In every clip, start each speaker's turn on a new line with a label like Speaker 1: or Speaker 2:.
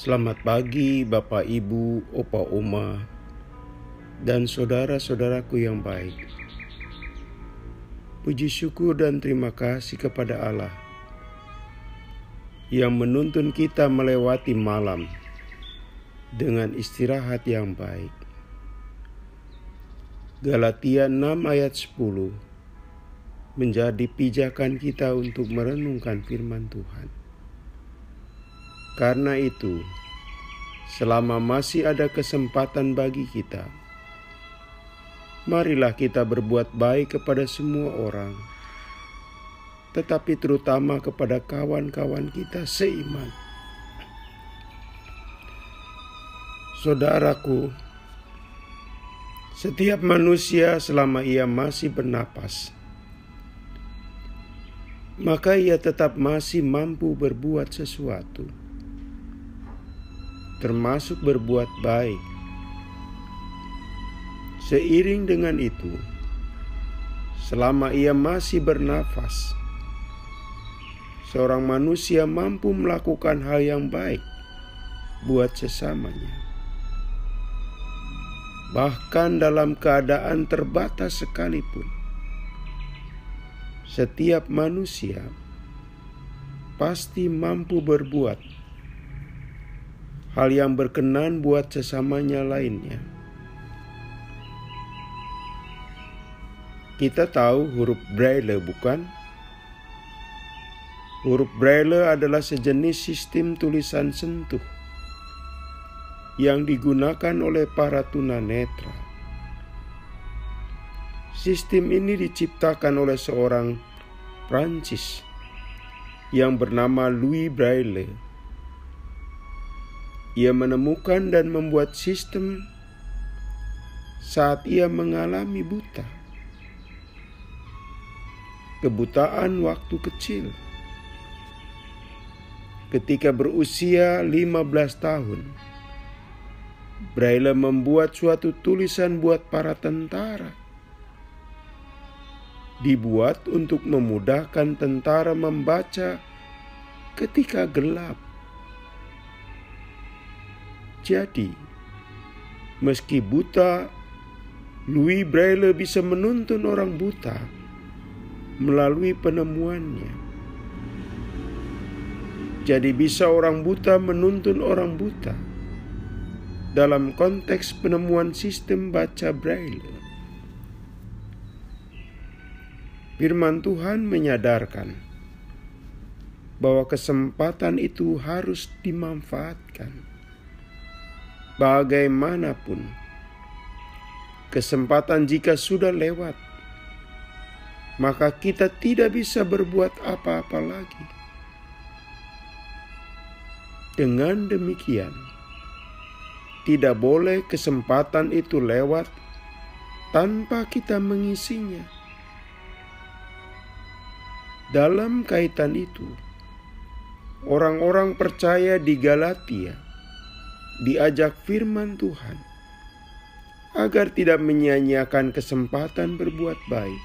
Speaker 1: Selamat pagi Bapak, Ibu, Opa, Oma, dan saudara-saudaraku yang baik. Puji syukur dan terima kasih kepada Allah yang menuntun kita melewati malam dengan istirahat yang baik. Galatia 6 ayat 10 menjadi pijakan kita untuk merenungkan firman Tuhan. Karena itu, selama masih ada kesempatan bagi kita, marilah kita berbuat baik kepada semua orang, tetapi terutama kepada kawan-kawan kita seiman. Saudaraku, setiap manusia selama ia masih bernapas, maka ia tetap masih mampu berbuat sesuatu, termasuk berbuat baik. Seiring dengan itu, selama ia masih bernafas, seorang manusia mampu melakukan hal yang baik buat sesamanya. Bahkan dalam keadaan terbatas sekalipun, setiap manusia pasti mampu berbuat hal yang berkenan buat sesamanya lainnya. Kita tahu huruf Braille, bukan? Huruf Braille adalah sejenis sistem tulisan sentuh yang digunakan oleh para tunanetra. Sistem ini diciptakan oleh seorang Prancis yang bernama Louis Braille. Ia menemukan dan membuat sistem saat ia mengalami buta. Kebutaan waktu kecil. Ketika berusia 15 tahun, Braille membuat suatu tulisan buat para tentara. Dibuat untuk memudahkan tentara membaca ketika gelap. Jadi, meski buta, Louis Braille bisa menuntun orang buta melalui penemuannya. Jadi bisa orang buta menuntun orang buta dalam konteks penemuan sistem baca Braille. Firman Tuhan menyadarkan bahwa kesempatan itu harus dimanfaatkan. Bagaimanapun, kesempatan jika sudah lewat, maka kita tidak bisa berbuat apa-apa lagi. Dengan demikian, tidak boleh kesempatan itu lewat tanpa kita mengisinya. Dalam kaitan itu, orang-orang percaya di Galatia diajak firman Tuhan agar tidak menyia-nyiakan kesempatan berbuat baik.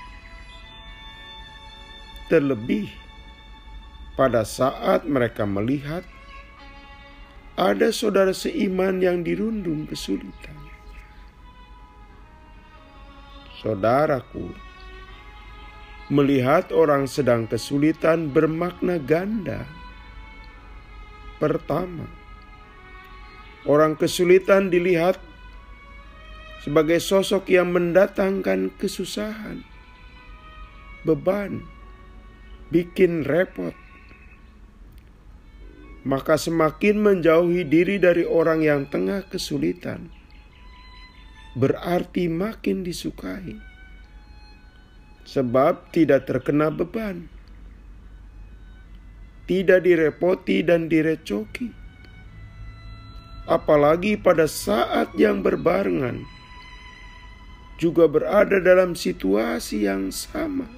Speaker 1: Terlebih pada saat mereka melihat ada saudara seiman yang dirundung kesulitan. Saudaraku, melihat orang sedang kesulitan bermakna ganda. Pertama, orang kesulitan dilihat sebagai sosok yang mendatangkan kesusahan, beban, bikin repot. Maka semakin menjauhi diri dari orang yang tengah kesulitan, berarti makin disukai, sebab tidak terkena beban, tidak direpoti dan direcoki. Apalagi pada saat yang berbarengan juga berada dalam situasi yang sama.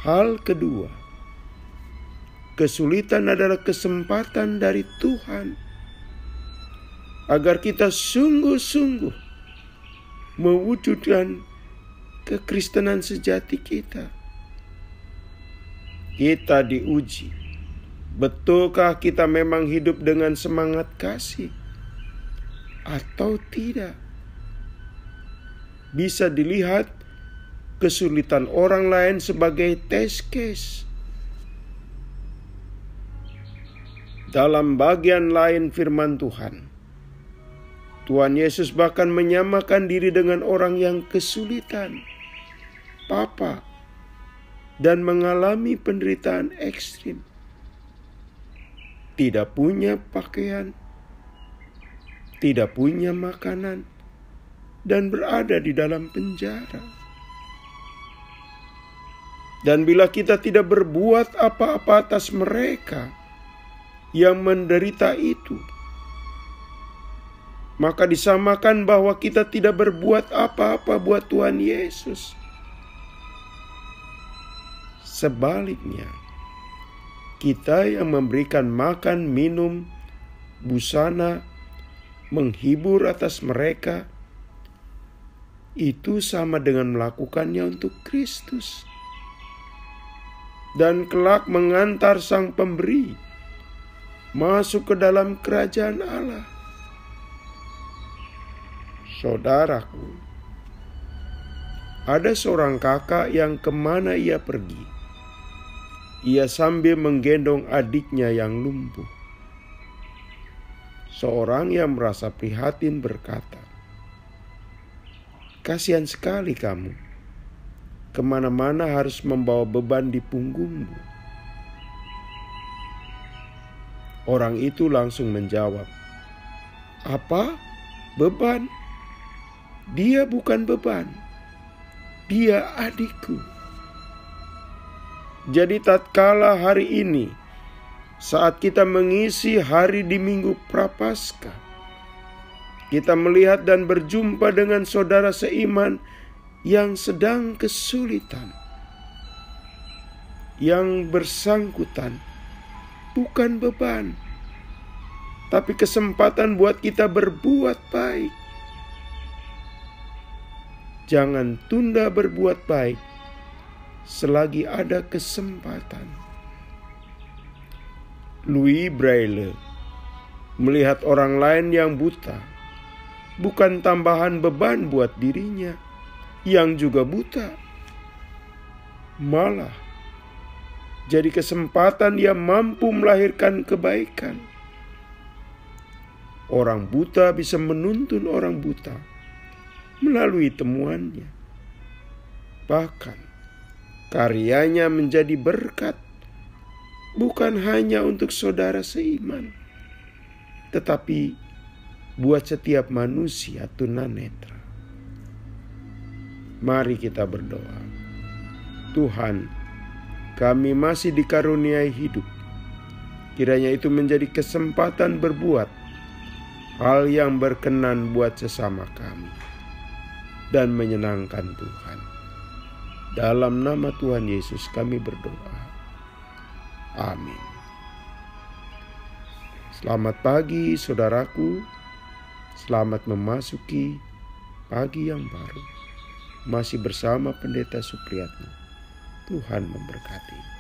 Speaker 1: Hal kedua, kesulitan adalah kesempatan dari Tuhan agar kita sungguh-sungguh mewujudkan kekristenan sejati kita. Kita diuji Betulkah kita memang hidup dengan semangat kasih atau tidak? Bisa dilihat kesulitan orang lain sebagai test case. Dalam bagian lain firman Tuhan, Tuhan Yesus bahkan menyamakan diri dengan orang yang kesulitan, papa, dan mengalami penderitaan ekstrim. Tidak punya pakaian, tidak punya makanan, dan berada di dalam penjara. Dan bila kita tidak berbuat apa-apa atas mereka yang menderita itu, maka disamakan bahwa kita tidak berbuat apa-apa buat Tuhan Yesus. Sebaliknya, kita yang memberikan makan, minum, busana, menghibur atas mereka, itu sama dengan melakukannya untuk Kristus. Dan kelak mengantar sang pemberi masuk ke dalam kerajaan Allah. Saudaraku, ada seorang kakak yang kemana ia pergi, ia sambil menggendong adiknya yang lumpuh. Seorang yang merasa prihatin berkata, "Kasihan sekali kamu, kemana-mana harus membawa beban di punggungmu." Orang itu langsung menjawab, "Apa? Beban? Dia bukan beban. Dia adikku." Jadi tatkala hari ini, saat kita mengisi hari di Minggu Prapaskah, kita melihat dan berjumpa dengan saudara seiman yang sedang kesulitan. Yang bersangkutan bukan beban, tapi kesempatan buat kita berbuat baik. Jangan tunda berbuat baik selagi ada kesempatan. Louis Braille melihat orang lain yang buta bukan tambahan beban buat dirinya yang juga buta, malah jadi kesempatan dia mampu melahirkan kebaikan. Orang buta bisa menuntun orang buta melalui temuannya. Bahkan karyanya menjadi berkat bukan hanya untuk saudara seiman, tetapi buat setiap manusia tunanetra. Mari kita berdoa. Tuhan, kami masih dikaruniai hidup. Kiranya itu menjadi kesempatan berbuat hal yang berkenan buat sesama kami dan menyenangkan Tuhan. Dalam nama Tuhan Yesus kami berdoa. Amin. Selamat pagi saudaraku. Selamat memasuki pagi yang baru. Masih bersama Pendeta Supriyatno. Tuhan memberkati.